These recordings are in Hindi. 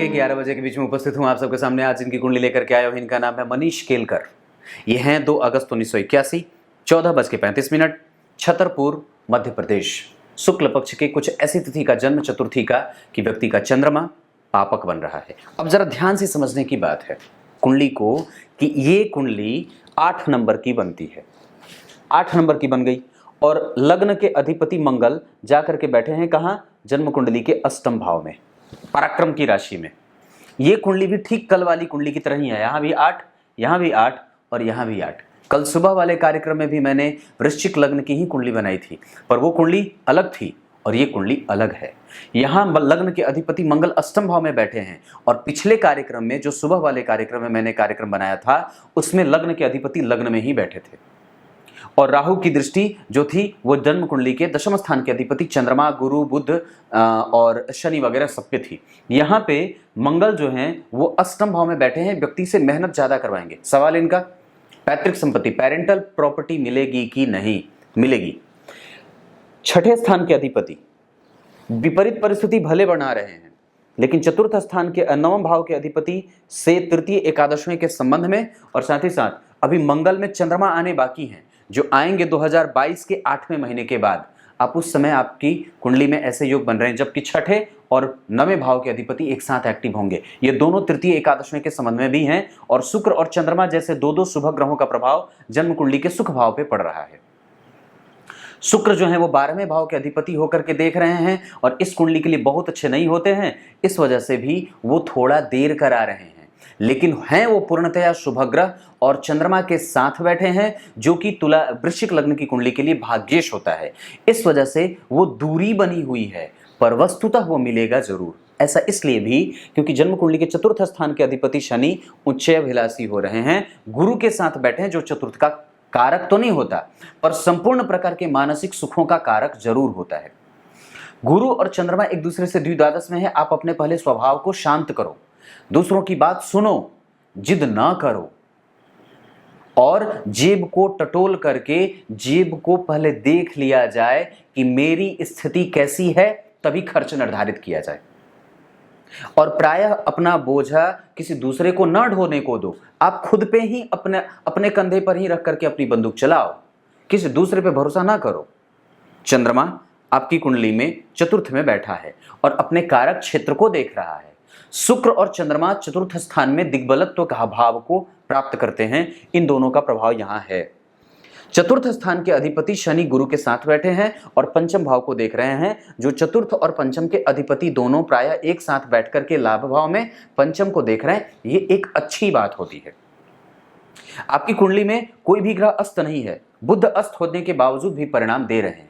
11 बजे के बीच में उपस्थित हूं आप सबके सामने। आज इनकी कुंडली लेकर के आया हूं। इनका नाम है मनीष केलकर। ये हैं 2 अगस्त 1981, 14:35, छतरपुर, मध्य प्रदेश। शुक्ल पक्ष के कुछ ऐसी तिथि का जन्म, चतुर्थी का, कि व्यक्ति का चंद्रमा पापक बन रहा है। अब जरा ध्यान से समझने की बात है कुंडली को, कि ये कुंडली 8 नंबर की बनती है। 8 नंबर की बन गई और लग्न के अधिपति मंगल जाकर के बैठे हैं कहां? जन्म कुंडली के अष्टम भाव में, पराक्रम की राशि में। ये कुंडली भी ठीक कल वाली कुंडली की तरह ही है। यहां भी 8, यहां भी 8 और यहां भी 8। कल सुबह वाले कार्यक्रम में भी मैंने वृश्चिक लग्न की ही कुंडली बनाई थी, पर वो कुंडली अलग थी और ये कुंडली अलग है। यहां लग्न के अधिपति मंगल अष्टम भाव में बैठे हैं और पिछले कार्यक्रम में, जो सुबह वाले कार्यक्रम में मैंने कार्यक्रम बनाया था, उसमें लग्न के अधिपति लग्न में ही बैठे थे और राहु की दृष्टि जो थी वो जन्म कुंडली के दशम स्थान के अधिपति चंद्रमा, गुरु, बुध और शनि वगैरह सब पे थी। यहाँ पे मंगल जो हैं वो अष्टम भाव में बैठे हैं। व्यक्ति से मेहनत ज्यादा करवाएंगे। सवाल इनका, पैतृक संपत्ति, पेरेंटल प्रॉपर्टी मिलेगी कि नहीं? मिलेगी। छठे स्थान के अधिपति विपरीत परिस्थिति भले बना रहे हैं, लेकिन चतुर्थ स्थान के 9वें भाव के अधिपति से तृतीय एकादशवें के संबंध में, और साथ ही साथ अभी मंगल में चंद्रमा आने बाकी हैं, जो आएंगे 2022 के 8वें महीने के बाद। आप उस समय आपकी कुंडली में ऐसे योग बन रहे हैं जबकि छठे और 9वें भाव के अधिपति एक साथ एक्टिव होंगे। ये दोनों तृतीय एकादशवें के संबंध में भी हैं और शुक्र और चंद्रमा जैसे 2 शुभ ग्रहों का प्रभाव जन्म कुंडली के सुख भाव पे पड़ रहा है। शुक्र जो है वो 12वें भाव के अधिपति होकर के देख रहे हैं और इस कुंडली के लिए बहुत अच्छे नहीं होते हैं। इस वजह से भी वो थोड़ा देर करा रहे हैं, लेकिन हैं वो पूर्णतया शुभ ग्रह और चंद्रमा के साथ बैठे हैं, जो कि तुला वृश्चिक लग्न की कुंडली के लिए भाग्येश होता है। इस वजह से वो दूरी बनी हुई है, पर वस्तुतः वो मिलेगा जरूर। ऐसा इसलिए भी क्योंकि जन्म कुंडली के चतुर्थ स्थान के अधिपति शनि उच्चयाभिलाषी हो रहे हैं, गुरु के साथ बैठे हैं, जो चतुर्थ का कारक तो नहीं होता पर संपूर्ण प्रकार के मानसिक सुखों का कारक जरूर होता है। गुरु और चंद्रमा एक दूसरे से द्विद्वादश में है। आप अपने पहले स्वभाव को शांत करो, दूसरों की बात सुनो, जिद ना करो और जेब को टटोल करके जेब को पहले देख लिया जाए कि मेरी स्थिति कैसी है, तभी खर्च निर्धारित किया जाए। और प्रायः अपना बोझा किसी दूसरे को ना ढोने को दो, आप खुद पे ही अपने कंधे पर ही रख करके अपनी बंदूक चलाओ, किसी दूसरे पे भरोसा ना करो। चंद्रमा आपकी कुंडली में चतुर्थ में बैठा है और अपने कारक क्षेत्र को देख रहा है। शुक्र और चंद्रमा चतुर्थ स्थान में दिग्बलत्व का भाव को प्राप्त करते हैं। इन दोनों का प्रभाव यहां है। चतुर्थ स्थान के अधिपति शनि गुरु के साथ बैठे हैं और पंचम भाव को देख रहे हैं, जो चतुर्थ और पंचम के अधिपति दोनों प्रायः एक साथ बैठ करके लाभ भाव में पंचम को देख रहे हैं। ये एक अच्छी बात होती है। आपकी कुंडली में कोई भी ग्रह अस्त नहीं है, बुध अस्त होने के बावजूद भी परिणाम दे रहे हैं।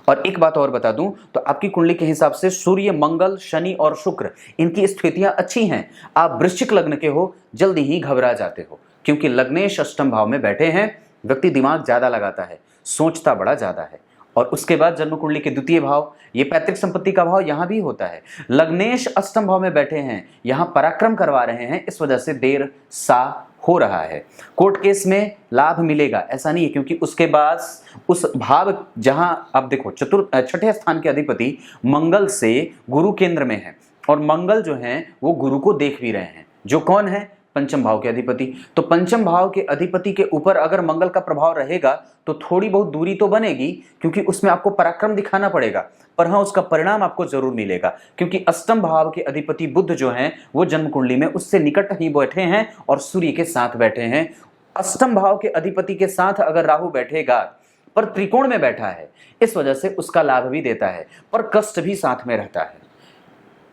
और एक बात और बता दूं तो आपकी कुंडली के हिसाब से सूर्य, मंगल, शनि और शुक्र, इनकी स्थितियां अच्छी हैं। आप वृश्चिक लग्न के हो, जल्दी ही घबरा जाते हो, क्योंकि लग्नेश अष्टम भाव में बैठे हैं। व्यक्ति दिमाग ज्यादा लगाता है, सोचता बड़ा ज्यादा है। और उसके बाद जन्म कुंडली के द्वितीय भाव, ये पैतृक संपत्ति का भाव, यहां भी होता है। लग्नेश अष्टम भाव में बैठे हैं, यहां पराक्रम करवा रहे हैं, इस वजह से देर सा हो रहा है। कोर्ट केस में लाभ मिलेगा ऐसा नहीं है, क्योंकि उसके बाद उस भाव जहां आप देखो छठे स्थान के अधिपति मंगल से गुरु केंद्र में है और मंगल जो है वो गुरु को देख भी रहे हैं, जो कौन है? पंचम भाव के अधिपति। तो पंचम भाव के अधिपति के ऊपर अगर मंगल का प्रभाव रहेगा तो थोड़ी बहुत दूरी तो बनेगी, क्योंकि उसमें आपको पराक्रम दिखाना पड़ेगा, पर हाँ उसका परिणाम आपको जरूर मिलेगा, क्योंकि अष्टम भाव के अधिपति बुध जो हैं वो जन्म कुंडली में उससे निकट ही बैठे हैं और सूर्य के साथ बैठे हैं। अष्टम भाव के अधिपति के साथ अगर राहु बैठेगा, पर त्रिकोण में बैठा है, इस वजह से उसका लाभ भी देता है, पर कष्ट भी साथ में रहता है।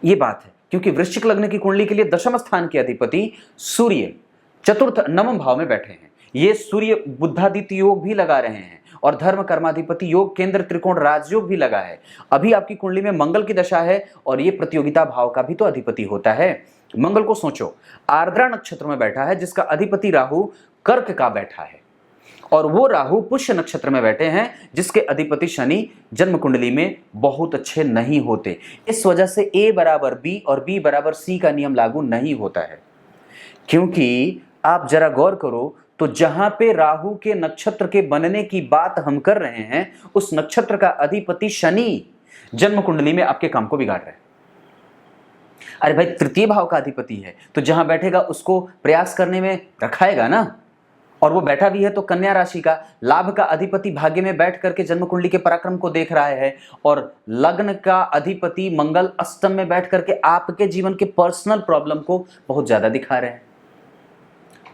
ये बात है, क्योंकि वृश्चिक लग्न की कुंडली के लिए दशम स्थान के अधिपति सूर्य चतुर्थ 9वें भाव में बैठे हैं। ये सूर्य बुद्धादित्य योग भी लगा रहे हैं और धर्म कर्माधिपति योग, केंद्र त्रिकोण राजयोग भी लगा है। अभी आपकी कुंडली में मंगल की दशा है और ये प्रतियोगिता भाव का भी तो अधिपति होता है। मंगल को सोचो, आर्द्रा नक्षत्र में बैठा है, जिसका अधिपति राहु कर्क का बैठा है, और वो राहु पुष्य नक्षत्र में बैठे हैं, जिसके अधिपति शनि जन्म कुंडली में बहुत अच्छे नहीं होते। इस वजह से A बराबर B और B बराबर C का नियम लागू नहीं होता है। क्योंकि आप जरा गौर करो तो जहां पे राहु के नक्षत्र के बनने की बात हम कर रहे हैं, उस नक्षत्र का अधिपति शनि जन्म कुंडली में आपके काम को बिगाड़ रहे हैं। अरे भाई, तृतीय भाव का अधिपति है तो जहां बैठेगा उसको प्रयास करने में रखाएगा ना। और वो बैठा भी है तो कन्या राशि का लाभ का अधिपति भाग्य में बैठ करके जन्म कुंडली के पराक्रम को देख रहा है, और लग्न का अधिपति मंगल अष्टम में बैठ करके आपके जीवन के पर्सनल प्रॉब्लम को बहुत ज्यादा दिखा रहे हैं।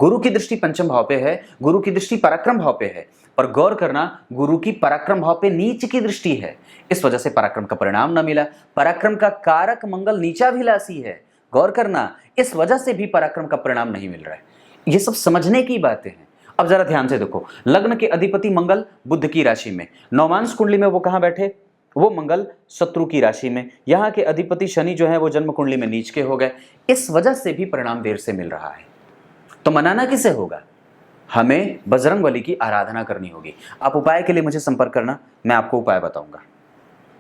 गुरु की दृष्टि पंचम भाव पे है, गुरु की दृष्टि पराक्रम भाव पे है, पर गौर करना गुरु की पराक्रम भाव पे नीच की दृष्टि है, इस वजह से पराक्रम का परिणाम न मिला। पराक्रम का कारक मंगल नीचाभिलाषी है, गौर करना, इस वजह से भी पराक्रम का परिणाम नहीं मिल रहा है। ये सब समझने की बातें हैं। अब जरा ध्यान से देखो, लग्न के अधिपति मंगल बुध की राशि में, नवमांश कुंडली में वो कहां बैठे, वो मंगल शत्रु की राशि में, यहां के अधिपति शनि जो है वो जन्म कुंडली में नीच के हो गए, इस वजह से भी परिणाम देर से मिल रहा है। तो मनाना किसे होगा, हमें बजरंगबली की आराधना करनी होगी। आप उपाय के लिए मुझे संपर्क करना, मैं आपको उपाय बताऊंगा,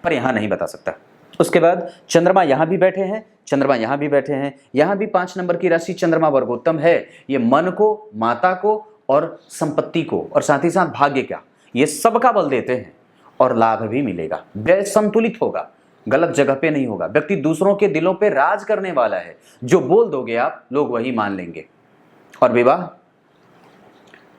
पर यहां नहीं बता सकता। उसके बाद चंद्रमा यहां भी बैठे हैं, चंद्रमा यहां भी बैठे हैं, यहां भी 5 नंबर की राशि चंद्रमा वर्गोत्तम है। ये मन को, माता को और संपत्ति को और साथ ही साथ भाग्य का, ये सबका बल देते हैं और लाभ भी मिलेगा। व्यय संतुलित होगा, गलत जगह पे नहीं होगा। व्यक्ति दूसरों के दिलों पे राज करने वाला है, जो बोल दोगे आप लोग वही मान लेंगे। और विवाह,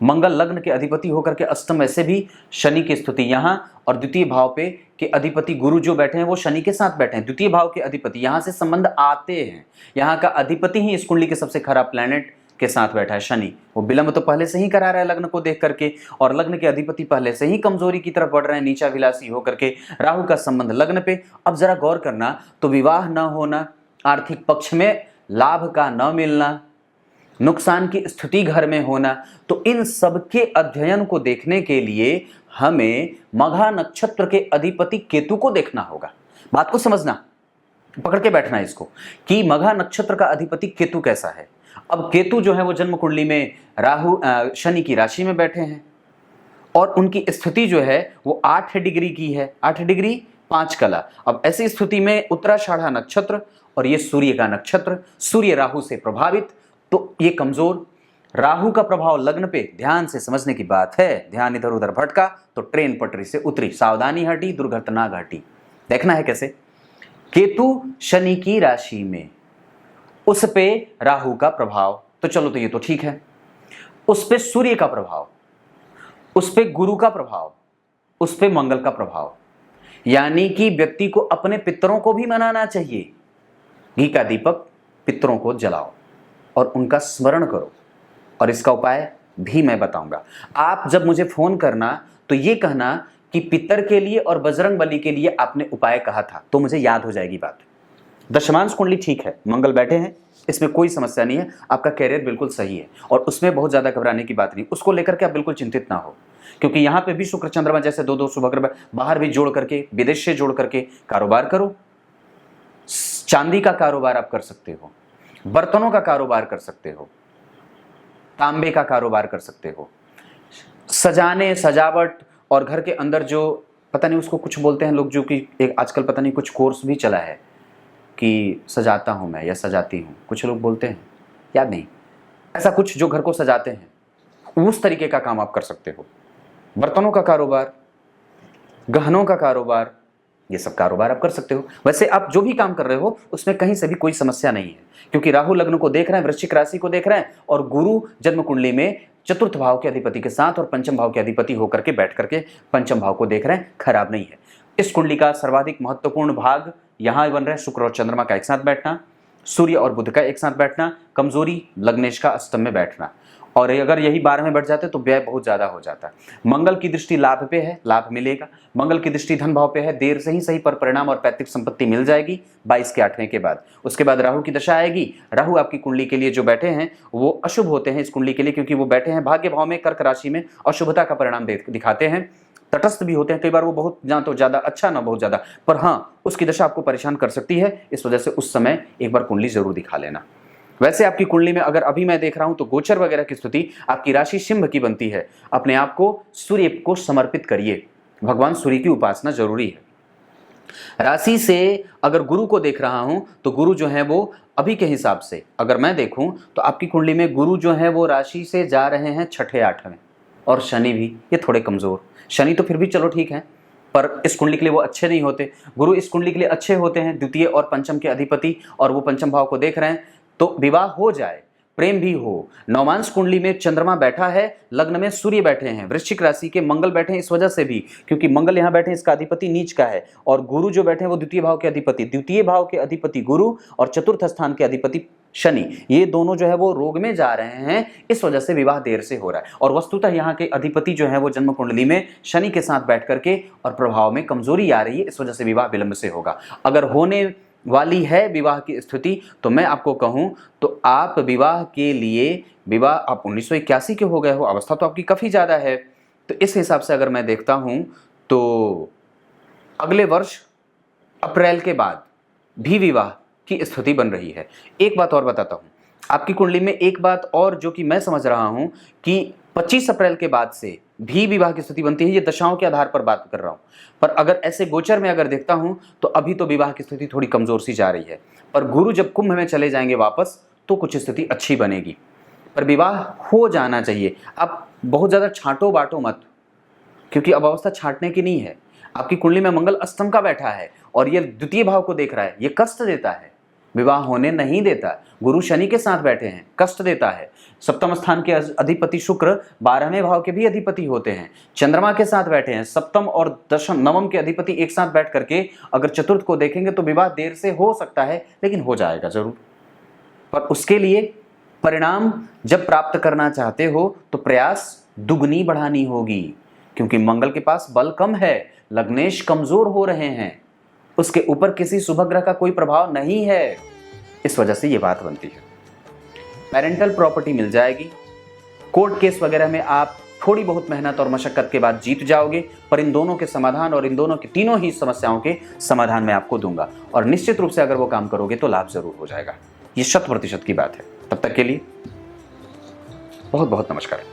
मंगल लग्न के अधिपति होकर के अष्टम में से भी शनि की स्थिति यहां, और द्वितीय भाव पे के अधिपति गुरु जो बैठे हैं वो शनि के साथ बैठे हैं। द्वितीय भाव के अधिपति यहां से संबंध आते हैं, यहां का अधिपति ही इस कुंडली के सबसे खराब प्लैनेट के साथ बैठा है शनि। वो विलंब तो पहले से ही करा रहा है लग्न को देख करके, और लग्न के अधिपति पहले से ही कमजोरी की तरफ बढ़ रहे हैं, नीचाभिलाषी होकर के। राहु का संबंध लग्न पे। अब जरा गौर करना, तो विवाह न होना, आर्थिक पक्ष में लाभ का न मिलना, नुकसान की स्थिति घर में होना, तो इन सब के अध्ययन को देखने के लिए हमें मघा नक्षत्र के अधिपति केतु को देखना होगा। बात को समझना, पकड़ के बैठना इसको, कि मघा नक्षत्र का अधिपति केतु कैसा है। अब केतु जो है वो जन्म कुंडली में राहु शनि की राशि में बैठे हैं, और उनकी स्थिति जो है वो 8 डिग्री की है, 8 डिग्री 5 कला। अब ऐसी स्थिति में उत्तराषाढ़ा नक्षत्र, और ये सूर्य का नक्षत्र, सूर्य राहु से प्रभावित, तो ये कमजोर। राहु का प्रभाव लग्न पे, ध्यान से समझने की बात है, ध्यान इधर उधर भटका तो ट्रेन पटरी से उतरी, सावधानी हटी दुर्घटना घटी। देखना है कैसे, केतु शनि की राशि में, उस पे राहु का प्रभाव, तो चलो तो ये तो ठीक है। उस पे सूर्य का प्रभाव, उस पे गुरु का प्रभाव, उस पे मंगल का प्रभाव, यानी कि व्यक्ति को अपने पितरों को भी मनाना चाहिए। घी का दीपक पितरों को जलाओ और उनका स्मरण करो, और इसका उपाय भी मैं बताऊंगा। आप जब मुझे फोन करना तो ये कहना कि पितर के लिए और बजरंग बली के लिए आपने उपाय कहा था, तो मुझे याद हो जाएगी बात। दशमांश कुंडली ठीक है, मंगल बैठे हैं, इसमें कोई समस्या नहीं है, आपका कैरियर बिल्कुल सही है, और उसमें बहुत ज्यादा घबराने की बात नहीं, उसको लेकर के आप बिल्कुल चिंतित ना हो, क्योंकि यहाँ पे भी शुक्र चंद्रमा जैसे दो शुभ ग्रह बाहर भी जोड़ करके, विदेश से जोड़ करके कारोबार करो। चांदी का कारोबार आप कर सकते हो, बर्तनों का कारोबार कर सकते हो, तांबे का कारोबार कर सकते हो, सजाने सजावट, और घर के अंदर जो पता नहीं उसको कुछ बोलते हैं लोग, जो कि एक आजकल पता नहीं कुछ कोर्स भी चला है कि सजाता हूं मैं या सजाती हूं, कुछ लोग बोलते हैं, याद नहीं, ऐसा कुछ जो घर को सजाते हैं, उस तरीके का काम आप कर सकते हो। बर्तनों का कारोबार, गहनों का कारोबार, ये सब कारोबार आप कर सकते हो। वैसे आप जो भी काम कर रहे हो उसमें कहीं से भी कोई समस्या नहीं है, क्योंकि राहु लग्न को देख रहे हैं, वृश्चिक राशि को देख रहे हैं, और गुरु जन्म कुंडली में चतुर्थ भाव के अधिपति के साथ और पंचम भाव के अधिपति होकर के बैठ करके पंचम भाव को देख रहे हैं, खराब नहीं है। इस कुंडली का सर्वाधिक महत्वपूर्ण भाग यहां बन रहा है, शुक्र और चंद्रमा का एक साथ बैठना, सूर्य और बुध का एक साथ बैठना, कमजोरी लग्नेश का अष्टम में बैठना, और अगर यही 12 में बैठ जाते तो व्यय बहुत ज्यादा हो जाता है। मंगल की दृष्टि लाभ पे है, लाभ मिलेगा। मंगल की दृष्टि धन भाव पे है, देर से ही सही पर परिणाम और पैतृक संपत्ति मिल जाएगी 22 के 8वें के बाद। उसके बाद राहु की दशा आएगी। राहु आपकी कुंडली के लिए जो बैठे हैं वो अशुभ होते हैं इस कुंडली के लिए, क्योंकि वो बैठे हैं भाग्य भाव में, कर्क राशि में, अशुभता का परिणाम दिखाते हैं। तटस्थ भी होते हैं, कई बार वो बहुत ना तो ज्यादा अच्छा ना बहुत ज्यादा, पर हाँ उसकी दशा आपको परेशान कर सकती है, इस वजह से उस समय एक बार कुंडली जरूर दिखा लेना। वैसे आपकी कुंडली में अगर अभी मैं देख रहा हूं तो गोचर वगैरह की स्थिति आपकी राशि सिंह की बनती है। अपने आप को सूर्य को समर्पित करिए, भगवान सूर्य की उपासना जरूरी है। राशि से अगर गुरु को देख रहा हूं तो गुरु जो है वो अभी के हिसाब से अगर मैं देखूं तो आपकी कुंडली में गुरु जो है वो राशि से जा रहे हैं 6ठे 8वें, और शनि भी ये थोड़े कमजोर। शनि तो फिर भी चलो ठीक है, पर इस कुंडली के लिए वो अच्छे नहीं होते। गुरु इस कुंडली के लिए अच्छे होते हैं, द्वितीय और पंचम के अधिपति, और वो पंचम भाव को देख रहे हैं, तो विवाह हो जाए, प्रेम भी हो। नवमांश कुंडली में चंद्रमा बैठा है, लग्न में सूर्य बैठे हैं, वृश्चिक राशि के मंगल बैठे हैं, इस वजह से भी, क्योंकि मंगल यहाँ बैठे हैं, इसका अधिपति नीच का है, और गुरु जो बैठे हैं वो द्वितीय भाव के अधिपति, द्वितीय भाव के अधिपति गुरु और चतुर्थ स्थान के अधिपति शनि, ये दोनों जो है वो रोग में जा रहे हैं, इस वजह से विवाह देर से हो रहा है। और वस्तुतः यहाँ के अधिपति जो है वो जन्म कुंडली में शनि के साथ बैठ करके और प्रभाव में कमजोरी आ रही है, इस वजह से विवाह विलंब से होगा। अगर होने वाली है विवाह की स्थिति, तो मैं आपको कहूं तो आप विवाह के लिए, विवाह आप 1981 के हो गए हो, अवस्था तो आपकी काफ़ी ज़्यादा है, तो इस हिसाब से अगर मैं देखता हूं तो अगले वर्ष अप्रैल के बाद भी विवाह की स्थिति बन रही है। एक बात और बताता हूं, आपकी कुंडली में एक बात और जो कि मैं समझ रहा हूं कि 25 अप्रैल के बाद से भी विवाह की स्थिति बनती है। ये दशाओं के आधार पर बात कर रहा हूं, पर अगर ऐसे गोचर में अगर देखता हूं तो अभी तो विवाह की स्थिति थोड़ी कमजोर सी जा रही है, पर गुरु जब कुंभ में चले जाएंगे वापस तो कुछ स्थिति अच्छी बनेगी, पर विवाह हो जाना चाहिए। आप बहुत ज़्यादा छांटो बांटो मत, क्योंकि अब अवस्था छांटने की नहीं है। आपकी कुंडली में मंगल अष्टम का बैठा है और ये द्वितीय भाव को देख रहा है, ये कष्ट देता है, विवाह होने नहीं देता। गुरु शनि के साथ बैठे हैं, कष्ट देता है। सप्तम स्थान के अधिपति शुक्र 12वें भाव के भी अधिपति होते हैं, चंद्रमा के साथ बैठे हैं, सप्तम और दशम नवम के अधिपति एक साथ बैठ करके अगर चतुर्थ को देखेंगे तो विवाह देर से हो सकता है, लेकिन हो जाएगा जरूर। पर उसके लिए परिणाम जब प्राप्त करना चाहते हो तो प्रयास दुगनी बढ़ानी होगी, क्योंकि मंगल के पास बल कम है, लग्नेश कमजोर हो रहे हैं, उसके ऊपर किसी शुभ ग्रह का कोई प्रभाव नहीं है, इस वजह से ये बात बनती है। पेरेंटल प्रॉपर्टी मिल जाएगी, कोर्ट केस वगैरह में आप थोड़ी बहुत मेहनत और मशक्कत के बाद जीत जाओगे, पर इन दोनों के समाधान और इन दोनों की तीनों ही समस्याओं के समाधान मैं आपको दूंगा, और निश्चित रूप से अगर वो काम करोगे तो लाभ जरूर हो जाएगा। ये 100% की बात है। तब तक के लिए बहुत बहुत नमस्कार।